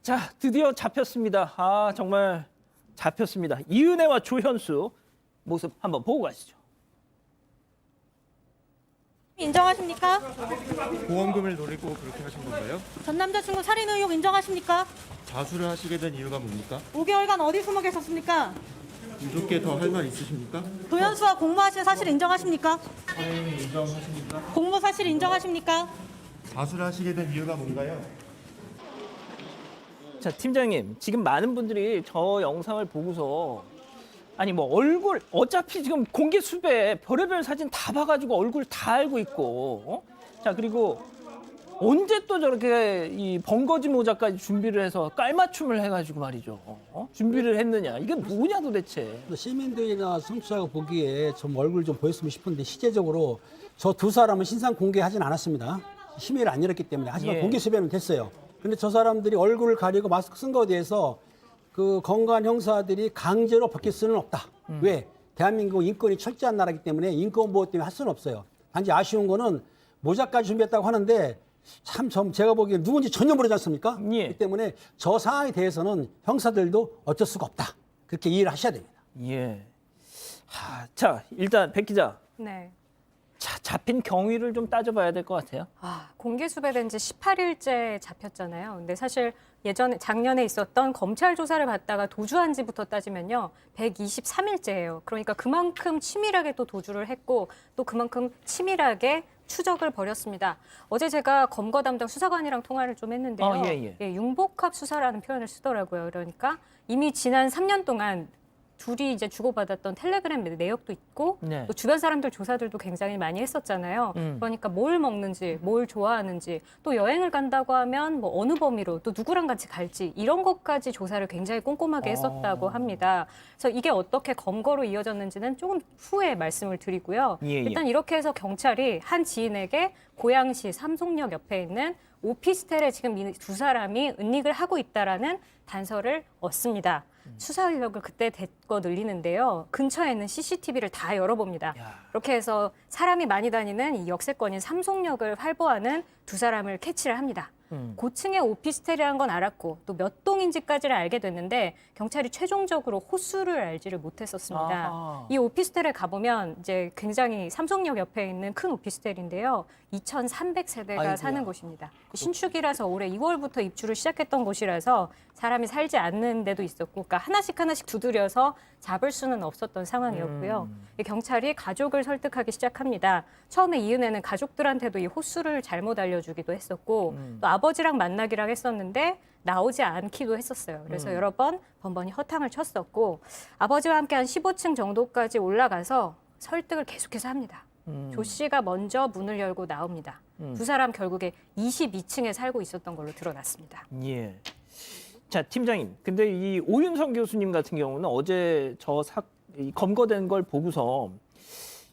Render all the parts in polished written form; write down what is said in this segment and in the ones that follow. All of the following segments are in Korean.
자, 드디어 잡혔습니다. 아, 정말 잡혔습니다. 이은혜와 조현수 모습 한번 보고 가시죠. 인정하십니까? 보험금을 노리고 그렇게 하신 건가요? 전 남자친구 살인 의혹 인정하십니까? 자수를 하시게 된 이유가 뭡니까? 5개월간 어디 숨어 계셨습니까? 유족께 더 할 말 있으십니까? 조현수와 공모하신 사실 인정하십니까? 사연이 인정하십니까? 공모 사실 인정하십니까? 자수를 하시게 된 이유가 뭔가요? 자, 팀장님, 지금 많은 분들이 저 영상을 보고서 아니 뭐 얼굴 어차피 지금 공개 수배 별의별 사진 다 봐가지고 얼굴 다 알고 있고 자 그리고 언제 또 저렇게 이 번거지 모자까지 준비를 해서 깔맞춤을 해가지고 말이죠 준비를 했느냐 이게 뭐냐 도대체. 시민들이나 청취자가 보기에 좀 얼굴 좀 보였으면 싶은데 실제적으로 저 두 사람은 신상 공개하진 않았습니다. 심의를 안 열었기 때문에. 하지만 예. 공개 수배는 됐어요. 근데 저 사람들이 얼굴을 가리고 마스크 쓴 거에 대해서 그 건강 형사들이 강제로 벗길 수는 없다. 왜? 대한민국 인권이 철저한 나라이기 때문에 인권 보호 때문에 할 수는 없어요. 단지 아쉬운 거는 모자까지 준비했다고 하는데 참 제가 보기엔 누군지 전혀 모르지 않습니까? 예. 그렇기 때문에 저 상황에 대해서는 형사들도 어쩔 수가 없다. 그렇게 이해를 하셔야 됩니다. 예. 자 일단 백 기자. 네. 자, 잡힌 경위를 좀 따져봐야 될 것 같아요. 공개 수배된 지 18일째 잡혔잖아요. 근데 사실 작년에 있었던 검찰 조사를 받다가 도주한 지부터 따지면요. 123일째예요. 그러니까 그만큼 치밀하게 또 도주를 했고 또 그만큼 치밀하게 추적을 벌였습니다. 어제 제가 검거 담당 수사관이랑 통화를 좀 했는데요. 융복합 수사라는 표현을 쓰더라고요. 그러니까 이미 지난 3년 동안 둘이 이제 주고받았던 텔레그램 내역도 있고 네. 또 주변 사람들 조사들도 굉장히 많이 했었잖아요. 그러니까 뭘 먹는지, 뭘 좋아하는지, 또 여행을 간다고 하면 뭐 어느 범위로 또 누구랑 같이 갈지 이런 것까지 조사를 굉장히 꼼꼼하게 했었다고 합니다. 그래서 이게 어떻게 검거로 이어졌는지는 조금 후에 말씀을 드리고요. 예. 일단 이렇게 해서 경찰이 한 지인에게 고양시 삼송역 옆에 있는 오피스텔에 지금 이 두 사람이 은닉을 하고 있다라는 단서를 얻습니다. 수사 인력을 그때 데리고 늘리는데요. 근처에 있는 CCTV를 다 열어봅니다. 이렇게 해서 사람이 많이 다니는 이 역세권인 삼송역을 활보하는 두 사람을 캐치를 합니다. 고층의 오피스텔이라는 건 알았고 또 몇 동인지까지를 알게 됐는데 경찰이 최종적으로 호수를 알지를 못했었습니다. 아하. 이 오피스텔에 가보면 이제 굉장히 삼성역 옆에 있는 큰 오피스텔인데요. 2,300세대가 아이고야. 사는 곳입니다. 신축이라서 올해 2월부터 입주를 시작했던 곳이라서 사람이 살지 않는 데도 있었고 그러니까 하나씩 두드려서 잡을 수는 없었던 상황이었고요. 이 경찰이 가족을 설득하기 시작합니다. 처음에 이은혜는 가족들한테도 이 호수를 잘못 알려주기도 했었고 또 아버지랑 만나기랑 했었는데 나오지 않기도 했었어요. 그래서 여러 번 번번이 허탕을 쳤었고 아버지와 함께 한 15층 정도까지 올라가서 설득을 계속해서 합니다. 조 씨가 먼저 문을 열고 나옵니다. 두 사람 결국에 22층에 살고 있었던 걸로 드러났습니다. 예. 자, 팀장님. 근데 이 오윤성 교수님 같은 경우는 어제 이 검거된 걸 보고서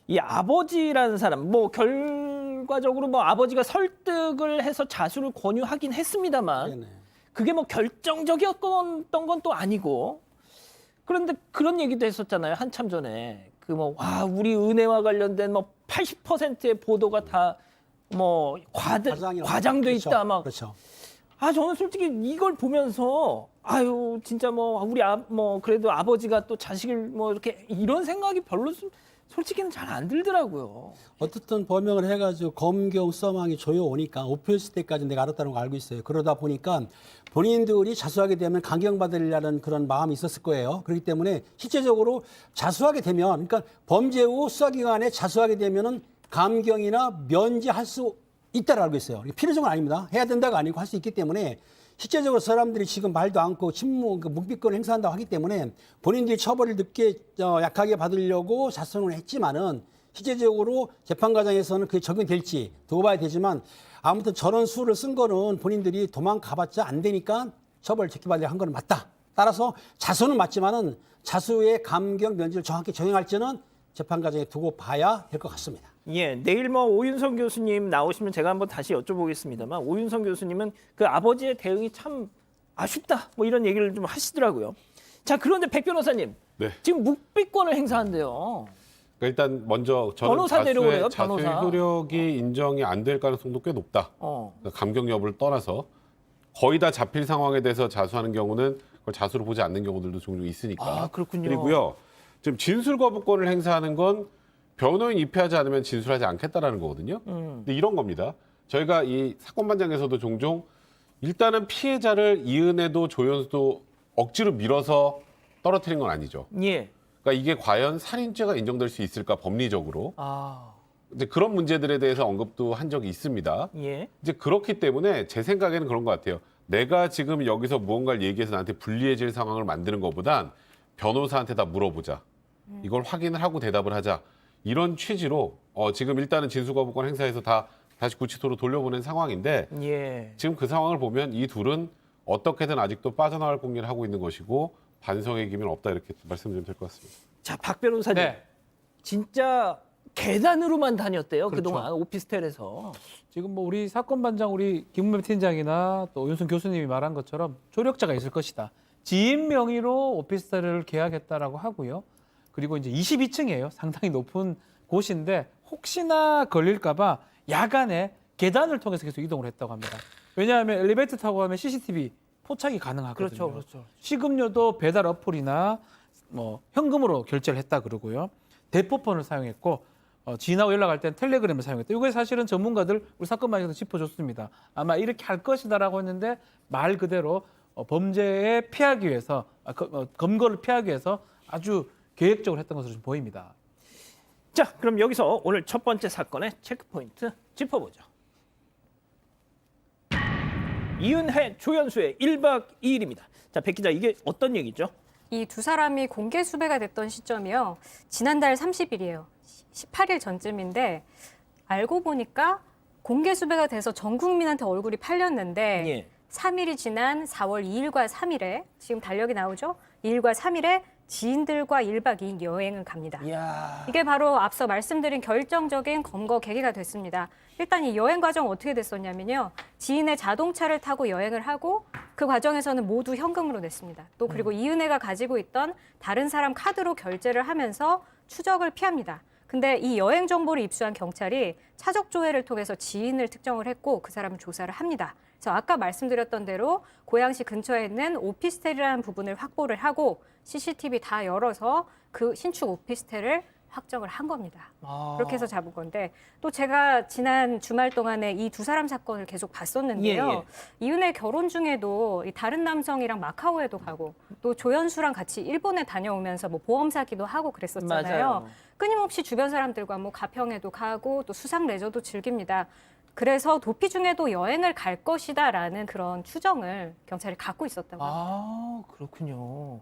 이 아버지라는 사람, 뭐 결과적으로 뭐 아버지가 설득을 해서 자수를 권유하긴 했습니다만 네네. 그게 뭐 결정적이었던 건 또 아니고 그런데 그런 얘기도 했었잖아요. 한참 전에 그 뭐 우리 은혜와 관련된 뭐 80%의 보도가 다 뭐 과장돼 그렇죠. 있다 막. 그렇죠. 저는 솔직히 이걸 보면서 진짜 뭐 뭐 그래도 아버지가 또 자식을 뭐 이렇게 이런 생각이 별로 솔직히는 잘 안 들더라고요. 어떻든 범행을 해가지고 검경 수사망이 조여오니까 오피스텔까지 내가 알았다는 걸 알고 있어요. 그러다 보니까 본인들이 자수하게 되면 강경받으려는 그런 마음이 있었을 거예요. 그렇기 때문에 실제적으로 자수하게 되면 그러니까 범죄 후 수사기관에 자수하게 되면은 감경이나 면제할 수 있다고 알고 있어요. 필요성은 아닙니다. 해야 된다가 아니고 할 수 있기 때문에 실제적으로 사람들이 지금 말도 않고 묵비권을 행사한다고 하기 때문에 본인들이 처벌을 늦게 약하게 받으려고 자수를 했지만은 실제적으로 재판 과정에서는 그게 적용될지 두고 봐야 되지만 아무튼 저런 수를 쓴 거는 본인들이 도망가봤자 안 되니까 처벌을 적게받으려 한 거는 맞다. 따라서 자수는 맞지만은 자수의 감경 면제를 정확히 적용할지는 재판 과정에 두고 봐야 될 것 같습니다. 예, 내일 뭐 오윤성 교수님 나오시면 제가 한번 다시 여쭤보겠습니다만 오윤성 교수님은 그 아버지의 대응이 참 아쉽다 뭐 이런 얘기를 좀 하시더라고요. 자, 그런데 백 변호사님, 네. 지금 묵비권을 행사한대요. 그러니까 일단 먼저 저는 변호사 데려오래요, 자수의 변호사. 효력이 인정이 안 될 가능성도 꽤 높다. 그러니까 감경 여부를 떠나서 거의 다 잡힐 상황에 대해서 자수하는 경우는 그걸 자수로 보지 않는 경우들도 종종 있으니까. 아, 그렇군요. 그리고요. 지금 진술 거부권을 행사하는 건 변호인 입회하지 않으면 진술하지 않겠다라는 거거든요. 근데 이런 겁니다. 저희가 이 사건 반장에서도 종종 일단은 피해자를 이은혜도 조연수도 억지로 밀어서 떨어뜨린 건 아니죠. 예. 그러니까 이게 과연 살인죄가 인정될 수 있을까 법리적으로. 아, 이제 그런 문제들에 대해서 언급도 한 적이 있습니다. 예. 이제 그렇기 때문에 제 생각에는 그런 것 같아요. 내가 지금 여기서 무언가를 얘기해서 나한테 불리해질 상황을 만드는 것보단 변호사한테 다 물어보자. 이걸 확인을 하고 대답을 하자. 이런 취지로 지금 일단은 진술거부권 행사해서 다시 구치소로 돌려보낸 상황인데 예. 지금 그 상황을 보면 이 둘은 어떻게든 아직도 빠져나갈 공리를 하고 있는 것이고 반성의 기미는 없다 이렇게 말씀드리면 될 것 같습니다. 자, 박 변호사님. 네. 진짜 계단으로만 다녔대요. 그렇죠. 그동안 오피스텔에서. 지금 뭐 우리 사건 반장 우리 김문배 팀장이나 또 오윤순 교수님이 말한 것처럼 조력자가 있을 것이다. 지인 명의로 오피스텔을 계약했다라고 하고요. 그리고 이제 22층이에요. 상당히 높은 곳인데 혹시나 걸릴까봐 야간에 계단을 통해서 계속 이동을 했다고 합니다. 왜냐하면 엘리베이터 타고 가면 CCTV 포착이 가능하거든요. 그렇죠, 그렇죠. 식음료도 배달 어플이나 뭐 현금으로 결제를 했다 그러고요. 대포폰을 사용했고 지인하고 연락할 때는 텔레그램을 사용했다. 이게 사실은 전문가들 우리 사건 방에서 짚어줬습니다. 아마 이렇게 할 것이다라고 했는데 말 그대로 범죄에 피하기 위해서 검거를 피하기 위해서 아주 계획적으로 했던 것으로 좀 보입니다. 자, 그럼 여기서 오늘 첫 번째 사건의 체크포인트 짚어보죠. 이은혜, 조연수의 1박 2일입니다. 자, 백 기자, 이게 어떤 얘기죠? 이 두 사람이 공개 수배가 됐던 시점이요. 지난달 30일이에요. 18일 전쯤인데 알고 보니까 공개 수배가 돼서 전 국민한테 얼굴이 팔렸는데 예. 3일이 지난 4월 2일과 3일에 지금 달력이 나오죠. 2일과 3일에 지인들과 1박 2일 여행을 갑니다. 이야. 이게 바로 앞서 말씀드린 결정적인 검거 계기가 됐습니다. 일단 이 여행 과정 어떻게 됐었냐면요. 지인의 자동차를 타고 여행을 하고 그 과정에서는 모두 현금으로 냈습니다. 또 그리고 이은혜가 가지고 있던 다른 사람 카드로 결제를 하면서 추적을 피합니다. 근데 이 여행 정보를 입수한 경찰이 차적 조회를 통해서 지인을 특정을 했고 그 사람을 조사를 합니다. 그래서 아까 말씀드렸던 대로 고양시 근처에 있는 오피스텔이라는 부분을 확보를 하고 CCTV 다 열어서 그 신축 오피스텔을 확정을 한 겁니다. 아. 그렇게 해서 잡은 건데 또 제가 지난 주말 동안에 이 두 사람 사건을 계속 봤었는데요. 이은혜 결혼 중에도 이 다른 남성이랑 마카오에도 가고 또 조연수랑 같이 일본에 다녀오면서 뭐 보험 사기도 하고 그랬었잖아요. 맞아요. 끊임없이 주변 사람들과 뭐 가평에도 가고 또 수상 레저도 즐깁니다. 그래서 도피 중에도 여행을 갈 것이다라는 그런 추정을 경찰이 갖고 있었다고 합니다. 아, 그렇군요.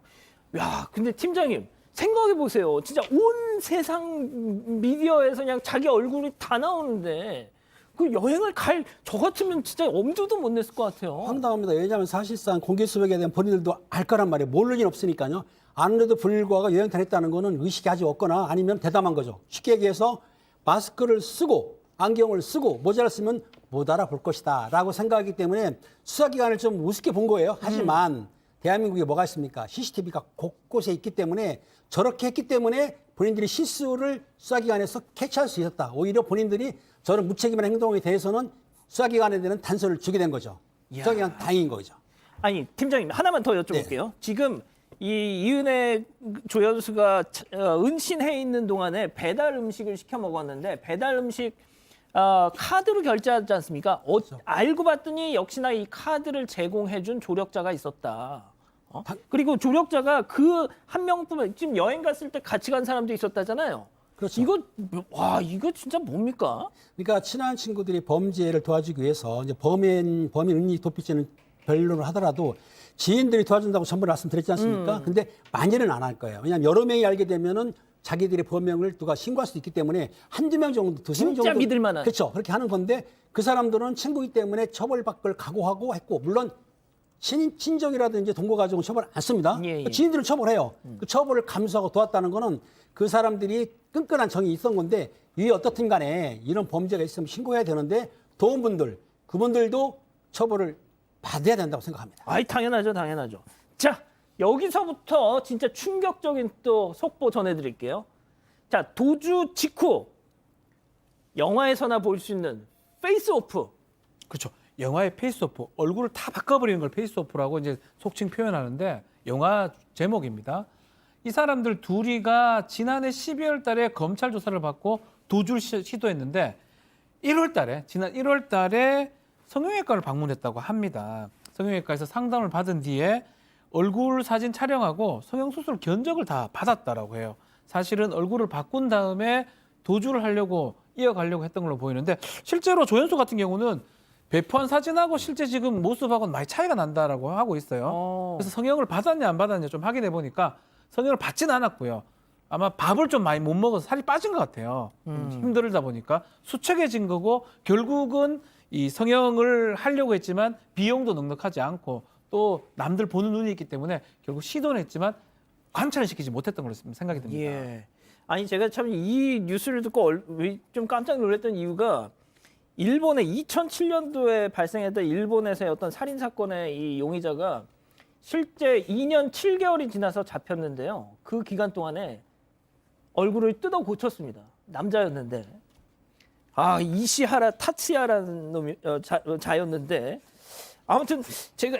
야, 근데 팀장님 생각해 보세요. 진짜 온 세상 미디어에서 그냥 자기 얼굴이 다 나오는데 그 여행을 갈 저 같으면 진짜 엄두도 못 냈을 것 같아요. 황당합니다. 왜냐하면 사실상 공개 수백에 대한 본인들도 알 거란 말이에요. 모를 일 없으니까요. 아무래도 불구하고 여행 다녔다는 거는 의식이 아직 없거나 아니면 대담한 거죠. 쉽게 얘기해서 마스크를 쓰고 안경을 쓰고 모자를 쓰면 못 알아볼 것이다 라고 생각하기 때문에 수사기관을 좀 우습게 본 거예요. 하지만 대한민국에 뭐가 있습니까? CCTV가 곳곳에 있기 때문에 저렇게 했기 때문에 본인들이 실수를 수사기관에서 캐치할 수 있었다. 오히려 본인들이 저런 무책임한 행동에 대해서는 수사기관에 대한 단서를 주게 된 거죠. 수사기관 다행인 거죠. 아니, 팀장님 하나만 더 여쭤볼게요. 지금 이 이은혜 조연수가 은신해 있는 동안에 배달 음식을 시켜 먹었는데 배달 음식 카드로 결제하지 않습니까? 알고 봤더니 역시나 이 카드를 제공해준 조력자가 있었다. 그리고 조력자가 그 한 명뿐만 지금 여행 갔을 때 같이 간 사람도 있었다잖아요. 그렇죠. 이거 진짜 뭡니까? 그러니까 친한 친구들이 범죄를 도와주기 위해서 이제 범인 은닉 도피죄는 별로로 하더라도 지인들이 도와준다고 전부 말씀드렸지 않습니까? 근데 많이는 안 할 거예요. 왜냐하면 여러 명이 알게 되면은 자기들의 범행을 누가 신고할 수도 있기 때문에 한두 명 정도, 두세 명 정도. 진짜 믿을 만한. 그렇죠. 그렇게 하는 건데 그 사람들은 친구이기 때문에 처벌받을 걸 각오하고 했고 물론 친족이라든지 동거가족은 처벌 안 씁니다. 예. 지인들은 처벌해요. 그 처벌을 감수하고 도왔다는 거는 그 사람들이 끈끈한 정이 있던 건데 이 어떻든 간에 이런 범죄가 있으면 신고해야 되는데 도운 분들, 그분들도 처벌을 받아야 된다고 생각합니다. 아이, 당연하죠, 당연하죠. 자, 여기서부터 진짜 충격적인 또 속보 전해드릴게요. 자, 도주 직후 영화에서나 볼 수 있는 페이스오프. 그렇죠. 영화의 페이스오프, 얼굴을 다 바꿔버리는 걸 페이스오프라고 이제 속칭 표현하는데 영화 제목입니다. 이 사람들 둘이가 지난해 12월 달에 검찰 조사를 받고 도주를 시도했는데 1월 달에, 지난 1월 달에 성형외과를 방문했다고 합니다. 성형외과에서 상담을 받은 뒤에 얼굴 사진 촬영하고 성형수술 견적을 다 받았다라고 해요. 사실은 얼굴을 바꾼 다음에 도주를 하려고 이어가려고 했던 걸로 보이는데 실제로 조연수 같은 경우는 배포한 사진하고 실제 지금 모습하고는 많이 차이가 난다라고 하고 있어요. 그래서 성형을 받았냐 안 받았냐 좀 확인해 보니까 성형을 받지는 않았고요. 아마 밥을 좀 많이 못 먹어서 살이 빠진 것 같아요. 힘들다 보니까 수척해진 거고 결국은 이 성형을 하려고 했지만 비용도 넉넉하지 않고 또 남들 보는 눈이 있기 때문에 결국 시도는 했지만 관찰을 시키지 못했던 걸로 생각이 듭니다. 예. 아니 제가 참 이 뉴스를 듣고 좀 깜짝 놀랐던 이유가 일본의 2007년도에 발생했던 일본에서의 어떤 살인 사건의 이 용의자가 실제 2년 7개월이 지나서 잡혔는데요. 그 기간 동안에 얼굴을 뜯어 고쳤습니다. 남자였는데 이시하라 타츠야라는 놈이 자였는데 아무튼 제가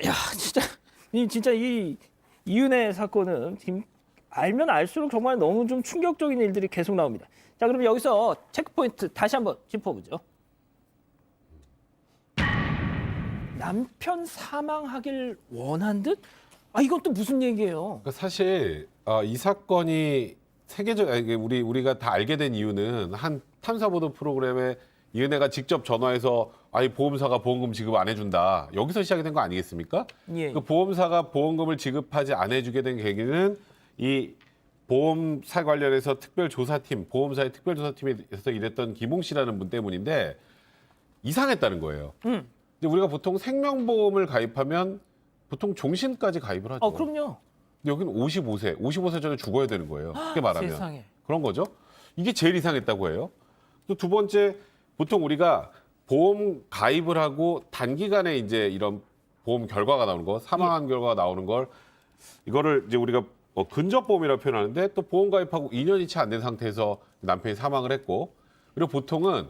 진짜 이 이은혜 사건은 알면 알수록 정말 너무 좀 충격적인 일들이 계속 나옵니다. 자, 그럼 여기서 체크포인트 다시 한번 짚어보죠. 남편 사망하길 원한 듯? 이건 또 무슨 얘기예요? 그러니까 사실 이 사건이 세계적 우리가 다 알게 된 이유는 한 탐사보도 프로그램에 이은혜가 직접 전화해서 보험사가 보험금 지급 안 해준다. 여기서 시작이 된 거 아니겠습니까? 예. 그 보험사가 보험금을 지급하지 안 해주게 된 계기는 이 보험사 관련해서 특별조사팀, 보험사의 특별조사팀에서 일했던 김홍 씨라는 분 때문인데 이상했다는 거예요. 근데 우리가 보통 생명보험을 가입하면 보통 종신까지 가입을 하죠. 그럼요. 근데 여기는 55세 전에 죽어야 되는 거예요. 쉽게 말하면. 세상에. 그런 거죠. 이게 제일 이상했다고 해요. 또 두 번째, 보통 우리가 보험 가입을 하고 단기간에 이제 이런 보험 결과가 나오는 거, 사망한 결과가 나오는 걸 이거를 이제 우리가 근접보험이라고 표현하는데 또 보험 가입하고 2년이 채 안 된 상태에서 남편이 사망을 했고 그리고 보통은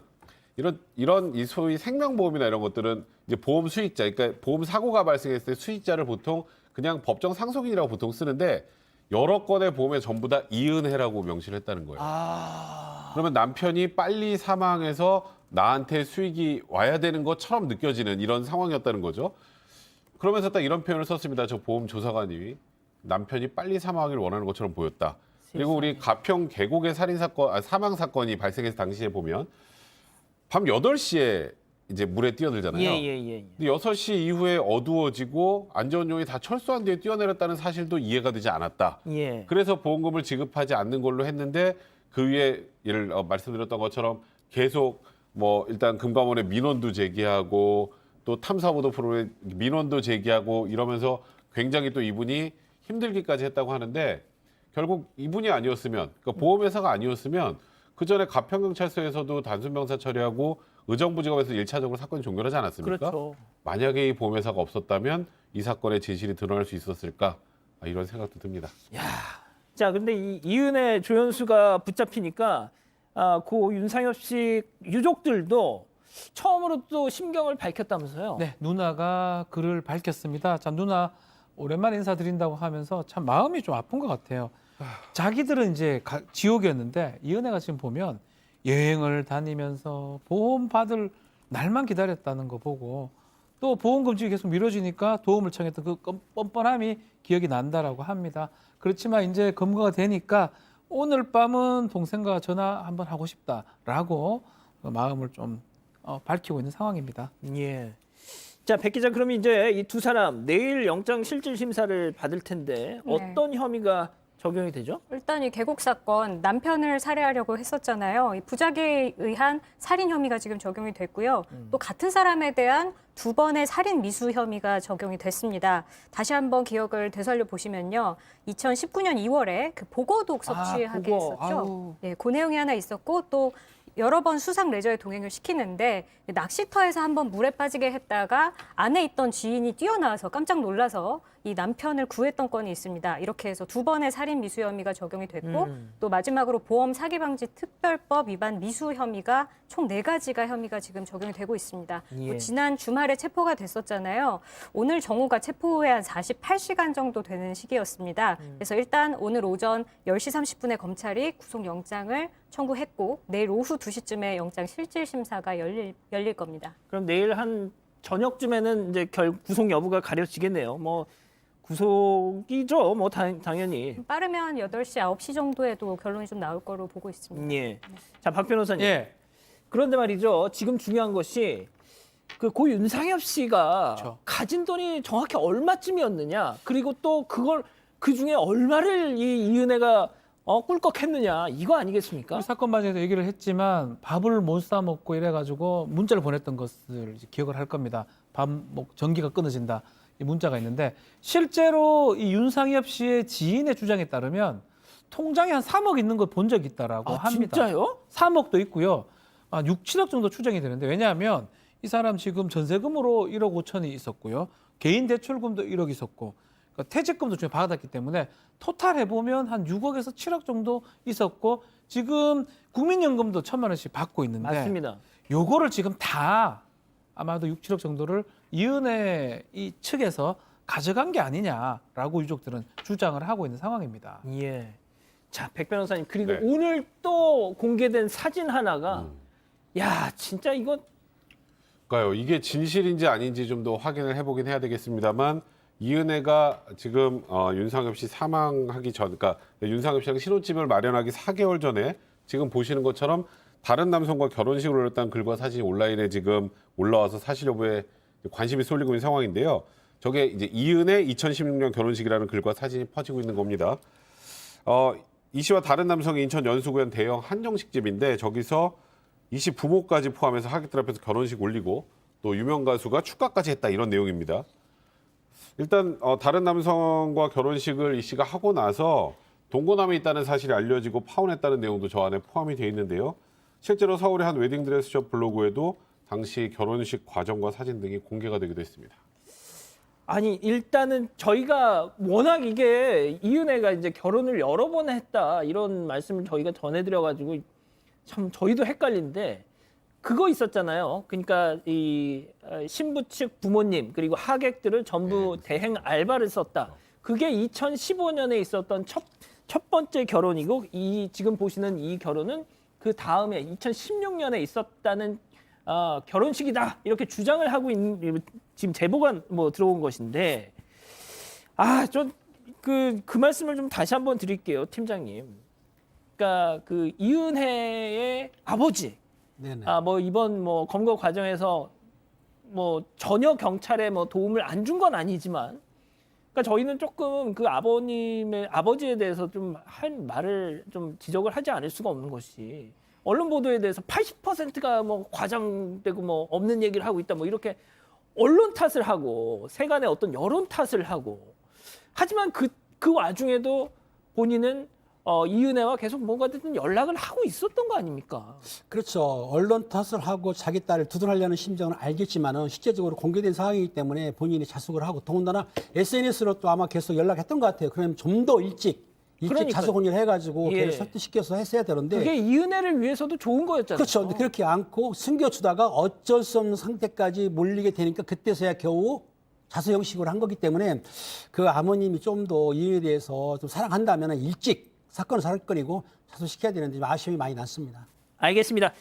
이런 이 소위 생명보험이나 이런 것들은 이제 보험 수익자, 그러니까 보험 사고가 발생했을 때 수익자를 보통 그냥 법정 상속인이라고 보통 쓰는데 여러 건의 보험에 전부 다 이은혜라고 명시를 했다는 거예요. 그러면 남편이 빨리 사망해서 나한테 수익이 와야 되는 것처럼 느껴지는 이런 상황이었다는 거죠. 그러면서 딱 이런 표현을 썼습니다. 저 보험 조사관이 남편이 빨리 사망하기를 원하는 것처럼 보였다. 그리고 우리 가평 계곡의 사망 사건이 발생했을 당시에 보면 밤 8시에 이제 물에 뛰어들잖아요. 예. 근데 6시 이후에 어두워지고 안전용이 다 철수한 뒤에 뛰어내렸다는 사실도 이해가 되지 않았다. 예. 그래서 보험금을 지급하지 않는 걸로 했는데 그 위에 말씀드렸던 것처럼 계속 일단 금감원에 민원도 제기하고 또 탐사보도 프로에 민원도 제기하고 이러면서 굉장히 또 이분이 힘들기까지 했다고 하는데 결국 이분이 아니었으면 그러니까 보험회사가 아니었으면 그 전에 가평경찰서에서도 단순명사 처리하고 의정부지검에서 1차적으로 사건이 종결하지 않았습니까? 그렇죠. 만약에 이 보험회사가 없었다면 이 사건의 진실이 드러날 수 있었을까? 이런 생각도 듭니다. 자, 근데 이 이은혜 조연수가 붙잡히니까 고 윤상엽 씨 유족들도 처음으로 또 심경을 밝혔다면서요? 네, 누나가 글을 밝혔습니다. 참 누나 오랜만에 인사드린다고 하면서 참 마음이 좀 아픈 것 같아요. 자기들은 이제 지옥이었는데 이은혜가 지금 보면 여행을 다니면서 보험 받을 날만 기다렸다는 거 보고 또 보험금 지급이 계속 미뤄지니까 도움을 청했던 그 뻔뻔함이 기억이 난다라고 합니다. 그렇지만 이제 검거가 되니까 오늘 밤은 동생과 전화 한번 하고 싶다라고 마음을 좀 밝히고 있는 상황입니다. 예. 자, 백 기자, 그러면 이제 이 두 사람 내일 영장 실질 심사를 받을 텐데 네. 어떤 혐의가 적용이 되죠? 일단 이 계곡 사건 남편을 살해하려고 했었잖아요. 이 부작위에 의한 살인 혐의가 지금 적용이 됐고요. 또 같은 사람에 대한 2번의 살인 미수 혐의가 적용이 됐습니다. 다시 한번 기억을 되살려 보시면요. 2019년 2월에 그 보고독 섭취하게 보고. 했었죠. 아유. 네, 그 내용이 하나 있었고 또 여러 번 수상 레저에 동행을 시키는데 낚시터에서 한번 물에 빠지게 했다가 안에 있던 지인이 뛰어나와서 깜짝 놀라서 이 남편을 구했던 건이 있습니다. 이렇게 해서 2번의 살인 미수 혐의가 적용이 됐고 또 마지막으로 보험 사기 방지 특별법 위반 미수 혐의가 총 4가지가 혐의가 지금 적용이 되고 있습니다. 예. 지난 주말에 체포가 됐었잖아요. 오늘 정우가 체포 후에 한 48시간 정도 되는 시기였습니다. 그래서 일단 오늘 오전 10시 30분에 검찰이 구속영장을 청구했고 내일 오후 2시쯤에 영장 실질 심사가 열릴 겁니다. 그럼 내일 한 저녁쯤에는 이제 구속 여부가 가려지겠네요. 뭐 구속이죠. 뭐 당연히. 빠르면 8시, 9시 정도에도 결론이 좀 나올 거로 보고 있습니다. 예. 자, 박 변호사님. 예. 그런데 말이죠. 지금 중요한 것이 그 고 윤상엽 씨가 그렇죠. 가진 돈이 정확히 얼마쯤이었느냐. 그리고 또 그걸 그 중에 얼마를 이 이은혜가 꿀꺽했느냐. 이거 아니겠습니까? 우리 사건 과정에서 얘기를 했지만 밥을 못 사 먹고 이래가지고 문자를 보냈던 것을 이제 기억을 할 겁니다. 전기가 끊어진다. 이 문자가 있는데 실제로 이 윤상엽 씨의 지인의 주장에 따르면 통장에 한 3억 있는 걸 본 적이 있다라고 합니다. 진짜요? 3억도 있고요. 6, 7억 정도 추정이 되는데 왜냐하면 이 사람 지금 전세금으로 1억 5천이 있었고요. 개인 대출금도 1억 있었고 그러니까 퇴직금도 좀 받았기 때문에 토탈 해보면 한 6억에서 7억 정도 있었고 지금 국민연금도 1,000만 원씩 받고 있는데 맞습니다. 요거를 지금 다 아마도 6, 7억 정도를 이은혜 이 측에서 가져간 게 아니냐라고 유족들은 주장을 하고 있는 상황입니다. 예. 자, 백 변호사님. 그리고 네. 오늘 또 공개된 사진 하나가 야, 진짜 이거 그러니까요. 이게 진실인지 아닌지 좀 더 확인을 해보긴 해야 되겠습니다만 이은혜가 지금 윤상엽 씨 사망하기 전, 그러니까 윤상엽 씨랑 신혼집을 마련하기 4개월 전에 지금 보시는 것처럼 다른 남성과 결혼식을 올렸다는 글과 사진이 온라인에 지금 올라와서 사실 여부에 관심이 쏠리고 있는 상황인데요. 저게 이제 이은혜 2016년 결혼식이라는 글과 사진이 퍼지고 있는 겁니다. 이 씨와 다른 남성이 인천 연수구현 대형 한정식집인데 저기서 이 씨 부모까지 포함해서 하객들 앞에서 결혼식 올리고 또 유명 가수가 축가까지 했다 이런 내용입니다. 일단 다른 남성과 결혼식을 이 씨가 하고 나서 동거남이 있다는 사실이 알려지고 파혼했다는 내용도 저 안에 포함이 되어 있는데요. 실제로 서울의 한 웨딩드레스숍 블로그에도 당시 결혼식 과정과 사진 등이 공개가 되기도 했습니다. 아니 일단은 저희가 워낙 이게 이은혜가 이제 결혼을 여러 번 했다 이런 말씀을 저희가 전해드려가지고 참 저희도 헷갈리는데 그거 있었잖아요. 그러니까 이 신부 측 부모님 그리고 하객들을 전부 대행 알바를 썼다. 그게 2015년에 있었던 첫 번째 결혼이고 이 지금 보시는 이 결혼은 그 다음에 2016년에 있었다는 결혼식이다 이렇게 주장을 하고 있는 지금 제보가 뭐 들어온 것인데 좀 그 말씀을 좀 다시 한번 드릴게요, 팀장님. 그러니까 그 이은혜의 아버지 네네. 뭐 이번 뭐 검거 과정에서 뭐 전혀 경찰에 뭐 도움을 안 준 건 아니지만 그러니까 저희는 조금 그 아버님의 아버지에 대해서 좀 할 말을 좀 지적을 하지 않을 수가 없는 것이 언론 보도에 대해서 80%가 뭐 과장되고 뭐 없는 얘기를 하고 있다 뭐 이렇게 언론 탓을 하고 세간의 어떤 여론 탓을 하고 하지만 그 와중에도 본인은 이은혜와 계속 뭔가든 연락을 하고 있었던 거 아닙니까? 그렇죠. 언론 탓을 하고 자기 딸을 두둔하려는 심정은 알겠지만은 실제적으로 공개된 상황이기 때문에 본인이 자숙을 하고 더군다나 SNS로 또 아마 계속 연락했던 것 같아요. 그러면 좀 더 일찍 그러니까요. 자숙 혼인을 해가지고 예. 걔를 설득시켜서 했어야 되는데 그게 이은혜를 위해서도 좋은 거였잖아요. 그렇죠. 근데 그렇게 않고 숨겨주다가 어쩔 수 없는 상태까지 몰리게 되니까 그때서야 겨우 자수 형식으로 한 거기 때문에 그 아버님이 좀 더 이에 대해서 좀 사랑한다면 일찍 사건을 사건이고 자수시켜야 되는데 좀 아쉬움이 많이 남습니다. 알겠습니다.